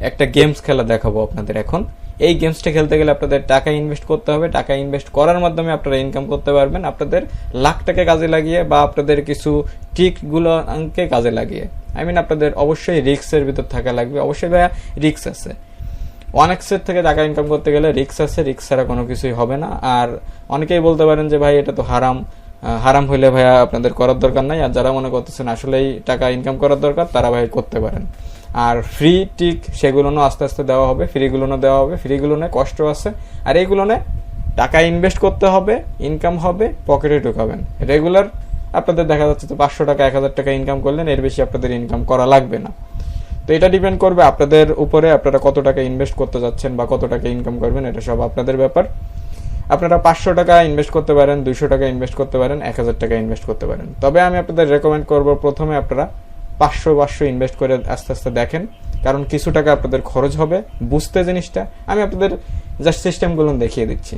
একটা গেমস খেলা দেখাবো আপনাদের এখন। এই গেমসটা খেলতে গেলে আপনাদের টাকা ইনভেস্ট করতে হবে। টাকা ইনভেস্ট করার মাধ্যমে আপনারা ইনকাম করতে পারবেন, আপনাদের লাখ টাকা কাজে লাগিয়ে বা আপনাদের কিছু ট্রিকগুলোকে কাজে লাগিয়ে। আপনাদের অবশ্যই রিস্কের ভিতর থাকা লাগবে। অবশ্যই ভাইয়া রিস্ক আছে, 1x থেকে টাকা ইনকাম করতে গেলে রিস্ক আছে, রিস্ক ছাড়া কোনো কিছুই হবে না। আর অনেকেই বলতে পারেন যে ভাই এটা তো হারাম, হারাম হইলে ভাইয়া আপনাদের করার দরকার নাই। আর যারা মনে করতেছেন আসলেই টাকা ইনকাম করার দরকার, তারা ভাই করতে পারেন। আর ফ্রি টিক সেগুলো আস্তে আস্তে দেওয়া হবে, ফ্রিগুলো দেওয়া হবে, ফ্রিগুলো কষ্ট আছে। আর এইগুলো টাকা ইনভেস্ট করতে হবে, ইনকাম হবে, পকেটে ঢুকাবেন। রেগুলার আপনাদের দেখা যাচ্ছে তো 500 টাকা 1000 টাকা ইনকাম করলেন, এর বেশি আপনাদের ইনকাম করা লাগবে না। তো এটা ডিপেন্ড করবে আপনাদের উপরে, আপনারা কত টাকা ইনভেস্ট করতে যাচ্ছেন বা কত টাকা ইনকাম করবেন, এটা সব আপনাদের ব্যাপার। আপনারা 500 টাকা ইনভেস্ট করতে পারেন, 200 টাকা ইনভেস্ট করতে পারেন, 1000 টাকা ইনভেস্ট করতে পারেন। তবে আমি আপনাদের রেকমেন্ড করব প্রথমে আপনারা 500 ইনভেস্ট করে আস্তে আস্তে দেখেন, কারণ কিছু টাকা আপনাদের খরচ হবে বুঝতে জিনিসটা। আমি আপনাদের জাস্ট সিস্টেমগুলো দেখিয়ে দিচ্ছি।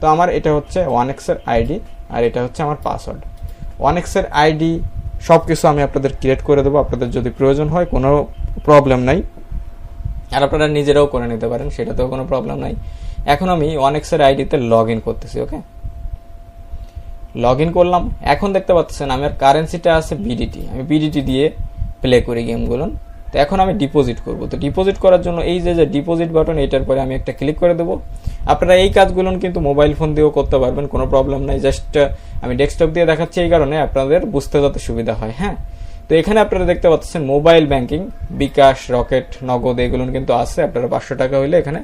তো আমার এটা হচ্ছে 1x এর আইডি, আর এটা হচ্ছে আমার পাসওয়ার্ড। 1x এর আইডি সব কিছু আমি আপনাদের ক্রিয়েট করে দেবো, আপনাদের যদি প্রয়োজন হয় কোনো প্রবলেম নাই। আর আপনারা নিজেরাও করে নিতে পারেন, সেটাতেও কোনো প্রবলেম নাই। এখন আমি 1x এর আইডিতে লগ ইন করতেছি। ওকে, লগ ইন করলাম। এখন দেখতে পাচ্ছেন আমার কারেন্সিটা আছে বিডিটি। আমি বিডিটি দিয়ে প্লে করি গেমগুলো। তো এখন আমি ডিপোজিট করব। তো ডিপোজিট করার জন্য এই যে ডিপোজিট বাটন, এটার পরে আমি একটা ক্লিক করে দেবো। আপনারা এই কাজগুলো কিন্তু মোবাইল ফোন দিয়েও করতে পারবেন, কোনো প্রবলেম নাই। জাস্ট আমি ডেস্কটপ দিয়ে দেখাচ্ছি এই কারণে আপনাদের বুঝতে যাতে সুবিধা হয়। হ্যাঁ, তো এখানে আপনারা দেখতে পাচ্ছেন মোবাইল ব্যাংকিং, বিকাশ, রকেট, নগদ এগুলো কিন্তু আছে। আপনারা 500 টাকা হইলে এখানে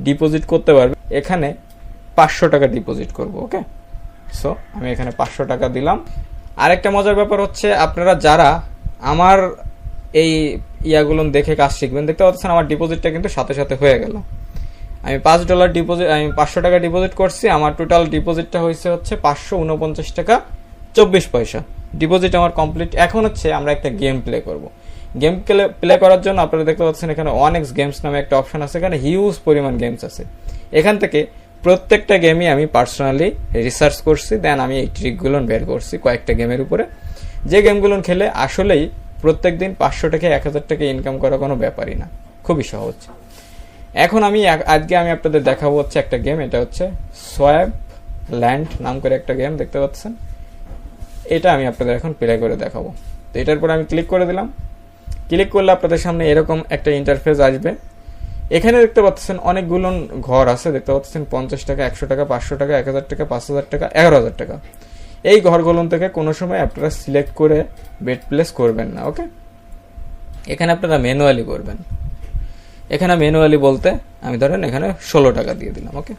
ডিপোজিট করতে পারবেন। এখানে 500 টাকা ডিপোজিট করব। ওকে, সো আমি এখানে 500 টাকা দিলাম। আরেকটা মজার ব্যাপার হচ্ছে, আপনারা যারা আমার এই ইয়াগুলো দেখে কাজ শিখবেন, দেখতে পাচ্ছেন আমার ডিপোজিটটা কিন্তু সাথে সাথে হয়ে গেল। আমি $5 ডিপোজিট, আমি 500 টাকা ডিপোজিট করছি। আমার টোটাল ডিপোজিটটা হয়েছে হচ্ছে 549 টাকা 24 পয়সা। ডিপোজিট আমার কমপ্লিট। এখন হচ্ছে আমরা একটা গেম প্লে করব। গেম প্লে করার জন্য আপনারা দেখতে পাচ্ছেন এখানে 1x গেমস নামে একটা অপশন আছে। এখানে হিউজ পরিমাণ গেমস আছে। এখান থেকে প্রত্যেকটা গেমই আমি পার্সোনালি রিসার্চ করছি, দেন আমি এই ট্রিকগুলো বের করছি কয়েকটা গেমের উপরে, যে গেমগুলো খেলে আসলেই প্রত্যেক দিন 500 টাকা 1000 টাকা ইনকাম করা কোনো ব্যাপারই না, খুবই সহজ। এখন আজকে আমি আপনাদের দেখাবো হচ্ছে একটা গেম। এটা হচ্ছে সোয়াব ল্যান্ড নাম করে একটা গেম দেখতে পাচ্ছেন। এটা আমি আপনাদের এখন প্লে করে দেখাবো। তো এটার পর আমি ক্লিক করে দিলাম। ক্লিক করলে আপনাদের সামনে এরকম একটা ইন্টারফেস আসবে। এখানে দেখতে পাচ্ছেন অনেকগুলো ঘর আছে। দেখতে পাচ্ছেন 50 টাকা, 100 টাকা, 500 টাকা, 1000 টাকা, 5000 টাকা, 11000 টাকা। এই ঘরগুলো থেকে কোনো সময় আপনারা সিলেক্ট করে বেট প্লেস করবেন না। ওকে, এখানে আপনারা ম্যানুয়ালি করবেন। এখানে ম্যানুয়ালি বলতে আমি ধরেন এখানে 16 টাকা দিয়ে দিলাম। ওকে,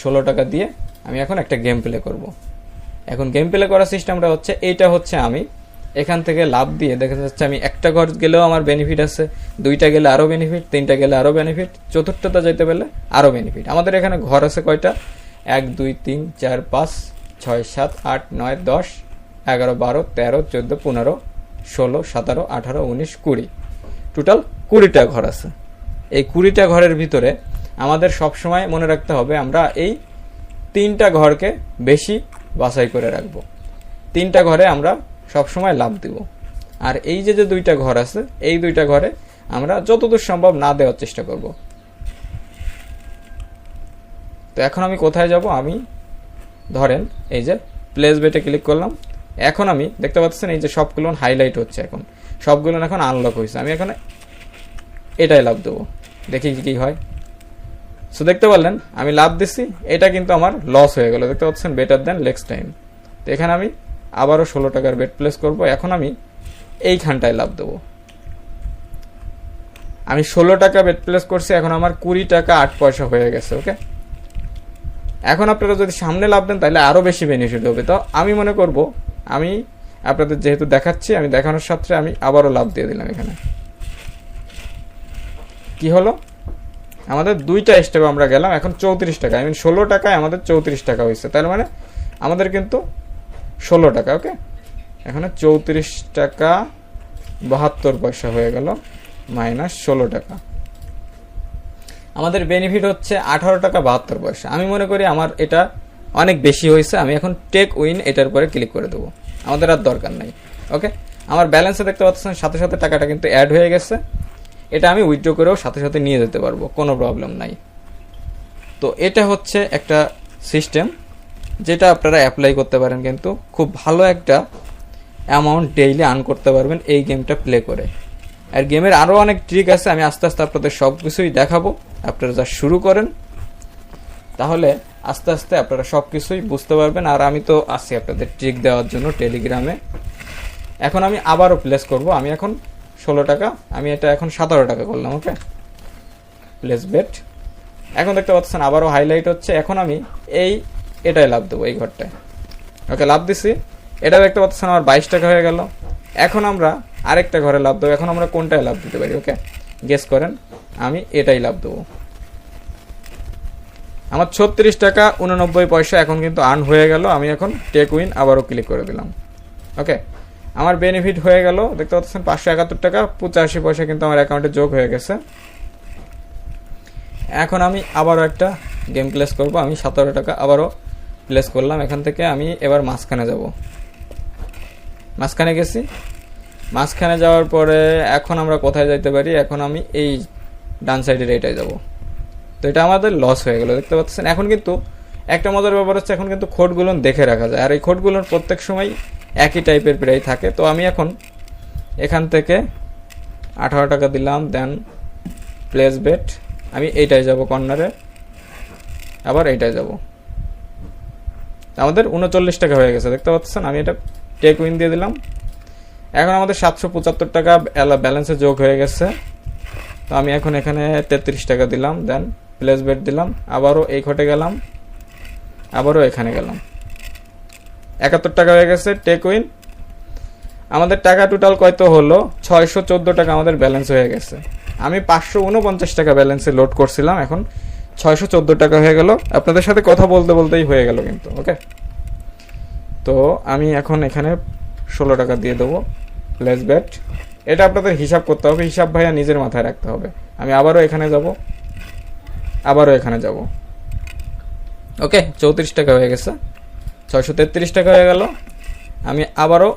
16 টাকা দিয়ে আমি এখন একটা গেম প্লে করব। এখন গেম প্লে করার সিস্টেমটা হচ্ছে এইটা হচ্ছে, আমি এখান থেকে লাভ দিয়ে দেখা যাচ্ছে আমি একটা ঘর গেলেও আমার বেনিফিট আছে, 2টা গেলে আরো বেনিফিট, 3টা গেলে আরো বেনিফিট, 4টা যাইতে পেলে আরো বেনিফিট। আমাদের এখানে ঘর আছে কয়টা? 1 2 3 4 5 6 7 8 9 10 11 12 13 14 15 16 17 18 19 20, টোটাল 20টা ঘর আছে। এই 20টা ঘরের ভিতরে আমাদের সবসময় মনে রাখতে হবে আমরা এই 3টা ঘরকে বেশি বাছাই করে রাখবো। 3টা ঘরে আমরা সবসময় লাভ দিব। আর এই যে 2টা ঘর আছে, এই 2টা ঘরে আমরা যতদূর সম্ভব না দেওয়ার চেষ্টা করব। তো এখন আমি কোথায় যাব? আমি ধরেন এই যে প্লেস বেটে ক্লিক করলাম। এখন আমি দেখতে পাচ্ছেন এই যে সবগুলো হাইলাইট হচ্ছে, এখন সবগুলো এখন আনলক হয়েছে। আমি এখানে এটাই লাভ দেবো, দেখি কি হয়। সো দেখতে পারলেন আমি লাভ দিচ্ছি, এটা কিন্তু আমার লস হয়ে গেল। দেখতে পাচ্ছেন বেটার দেন নেক্সট টাইম। তো এখানে আমি আবারও 16 টাকার বেট প্লেস করব। এখন আমি এইখানটায় লাভ দেবো। আমি 16 টাকা বেট প্লেস করছি, এখন আমার 20 টাকা 8 পয়সা হয়ে গেছে। ওকে, এখন আপনারা যদি সামনে লাভ দেন তাহলে আরো বেশি বেনিফিট হবে। তো আমি মনে করব আমি আপনাদের যেহেতু দেখাচ্ছি, আমি দেখানোর সাথে আমি আবারও লাভ দিয়ে দিলাম। এখানে কি হলো? আমাদের 2টা স্টেপ আমরা গেলাম। এখন 34 টাকা, আই মিন 16 টাকায় আমাদের 34 টাকা হয়েছে। তার মানে আমাদের কিন্তু 16 টাকা। ওকে, এখানে 34 টাকা 72 পয়সা হয়ে গেল মাইনাস 16 টাকা। আমাদের বেনিফিট হচ্ছে 18 টাকা 72 পয়সা। আমি মনে করি আমার এটা অনেক বেশি হয়েছে। আমি এখন টেক উইন এটার পরে ক্লিক করে দেবো, আমাদের আর দরকার নাই। ওকে, আমার ব্যালেন্সে দেখতে পাচ্ছেন সাথে সাথে টাকাটা কিন্তু অ্যাড হয়ে গেছে। এটা আমি উইথড্র করেও সাথে সাথে নিয়ে যেতে পারবো, কোনো প্রবলেম নাই। তো এটা হচ্ছে একটা সিস্টেম যেটা আপনারা অ্যাপ্লাই করতে পারেন, কিন্তু খুব ভালো একটা অ্যামাউন্ট ডেইলি আর্ন করতে পারবেন এই গেমটা প্লে করে। আর গেমের আরও অনেক ট্রিক আছে, আমি আস্তে আস্তে আপনাদের সব কিছুই দেখাবো। আপনারা যা শুরু করেন তাহলে আস্তে আস্তে আপনারা সব কিছুই বুঝতে পারবেন। আর আমি তো আছি আপনাদের ট্রিক দেওয়ার জন্য টেলিগ্রামে। এখন আমি আবারও প্লেস করব। আমি এখন 16 টাকা, আমি এটা এখন 17 টাকা করলাম। ওকে, প্লেস বেট। এখন দেখতে পাচ্ছেন আবারও হাইলাইট হচ্ছে। এখন আমি এটাই লাভ দেবো, এই ঘরটায়। ওকে, লাভ দিছি। এটা দেখতে পাচ্ছেন আমার 22 টাকা হয়ে গেল। এখন আমরা আরেকটা ঘরে লাভ দেবো। এখন আমরা কোনটায় লাভ দিতে পারি? ওকে, গেস করেন। আমি এটাই লাভ দেবো। আমার 36 টাকা 89 পয়সা এখন কিন্তু আর্ন হয়ে গেল। আমি এখন টেক উইন আবারও ক্লিক করে দিলাম। ওকে, আমার বেনিফিট হয়ে গেল। দেখতে পাচ্ছেন 571 টাকা 85 পয়সা কিন্তু আমার অ্যাকাউন্টে যোগ হয়ে গেছে। এখন আমি আবারও একটা গেম প্লেস করব। আমি 17 টাকা আবারও প্লেস করলাম। এখান থেকে আমি এবার মাঝখানে যাব। মাঝখানে গেছি। মাঝখানে যাওয়ার পরে এখন আমরা কোথায় যাইতে পারি? এখন আমি এই ডান সাইডের এটাই যাব। তো এটা আমাদের লস হয়ে গেল, দেখতে পাচ্ছেন। এখন কিন্তু একটা মজার ব্যাপার হচ্ছে, এখন কিন্তু খোটগুলো দেখে রাখা যায়। আর এই খোটগুলোর প্রত্যেক সময় একই টাইপের প্রায় থাকে। তো আমি এখন এখান থেকে 18 টাকা দিলাম, দেন প্লেস বেট। আমি এইটাই যাব কর্নারে, আবার এইটাই যাব। আমাদের 39 টাকা হয়ে গেছে, দেখতে পাচ্ছেন। আমি এটা টেক উইন দিয়ে দিলাম। এখন আমাদের 775 টাকা ব্যালেন্সে যোগ হয়ে গেছে। তো আমি এখন এখানে 33 টাকা দিলাম, দেন প্লেস বেট দিলাম। আবারও এই ঘটে গেলাম, আবারও এখানে গেলাম। 71 টাকা হয়ে গেছে, টেক উইন। আমাদের টাকা টোটাল কত হলো? 614 টাকা আমাদের ব্যালেন্স হয়ে গেছে। আমি 549 টাকা ব্যালেন্সে লোড করছিলাম, এখন 614 টাকা হয়ে গেল। আপনাদের সাথে কথা বলতে বলতেই হয়ে গেল কিন্তু। ওকে, তো আমি এখন এখানে 16 টাকা দিয়ে দেবো, প্লেস বেট। এটা আপনাদের হিসাব করতে হবে, হিসাব ভাইয়া নিজের মাথায় রাখতে হবে। আমি আবারও এখানে যাব, আবারও এখানে যাব। ওকে, 34 টাকা হয়ে গেছে, 633 টাকা হয়ে গেল। আমি আবারও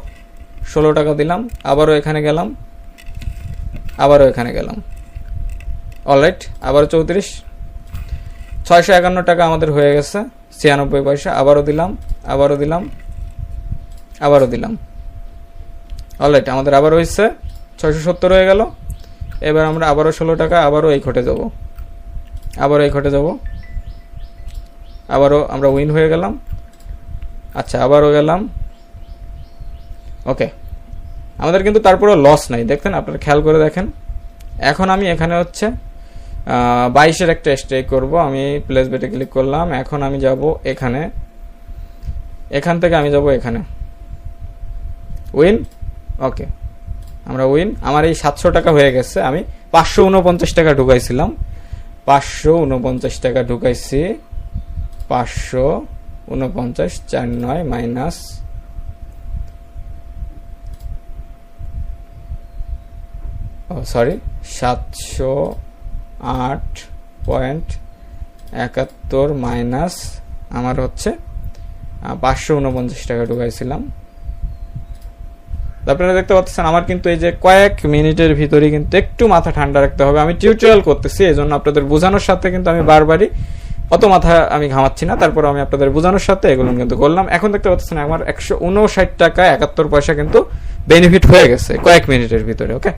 16 টাকা দিলাম, আবারও এখানে গেলাম, আবারও এখানে গেলাম। অলরাইট, আবারও 34, 651 টাকা আমাদের হয়ে গেছে 96 পয়সা। আবারও দিলাম, আবারও দিলাম, আবারও দিলাম। অলরাইট, আমাদের আবারও হচ্ছে 670 হয়ে গেল। এবার আমরা আবারও 16 টাকা, আবারও এই ঘটে যাব, আবারও এই ঘটে যাব, আবারও আমরা উইন হয়ে গেলাম। আচ্ছা, আবারও গেলাম। ওকে, আমাদের কিন্তু তারপরে লস নাই, দেখতেন আপনারা খেয়াল করে দেখেন। এখন আমি এখানে হচ্ছে 22-এর একটা স্ট্রাইক করব। আমি প্লেস বেটে ক্লিক করলাম। এখন আমি যাব এখানে, এখান থেকে আমি যাব এখানে, উইন। ওকে, আমরা উইন। আমার এই 700 টাকা হয়ে গেছে। আমি 549 টাকা ঢুকাইছিলাম, 549 টাকা ঢুকাইছি। 549 49 মাইনাস সরি 708.71 মাইনাস আমার হচ্ছে 549 টাকা ঢুকাইছিলাম। আপনারা দেখতে পাচ্ছেন আমার কিন্তু এই যে কয়েক মিনিটের ভিতরে কিন্তু একটু মাথা ঠান্ডা রাখতে হবে। আমি টিউটোরিয়াল করতেছি, এই জন্য আপনাদের বোঝানোর সাথে কিন্তু আমি বারবারই অত মাথা আমি ঘামাচ্ছি না। তারপর আমি আপনাদের বোঝানোর সাথে এগুলো কিন্তু করলাম। এখন দেখতে পাচ্ছেন আমার 159 টাকা 71 পয়সা কিন্তু বেনিফিট হয়ে গেছে কয়েক মিনিটের ভিতরে। ওকে,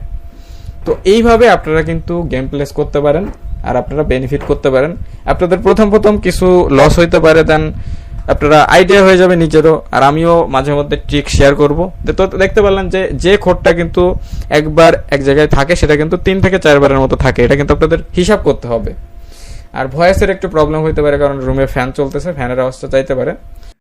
তো এইভাবে আপনারা কিন্তু গেম প্লেস করতে পারেন আর আপনারা বেনিফিট করতে পারেন। আপনাদের প্রথম প্রথম কিছু লস হইতে পারে, দেন আপনারা আইডিয়া হয়ে যাবে নিজেরও। আর আমিও মাঝে মধ্যে ট্রিক শেয়ার করবো। তো দেখতে পারলেন যে খোটটা কিন্তু একবার এক জায়গায় থাকে সেটা কিন্তু 3 থেকে 4 বারের মতো থাকে। এটা কিন্তু আপনাদের হিসাব করতে হবে। আর ভয়েসের একটু প্রবলেম হইতে পারে, কারণ রুমে ফ্যান চলতেছে, ফ্যানের আওয়াজটা চাইতে পারে।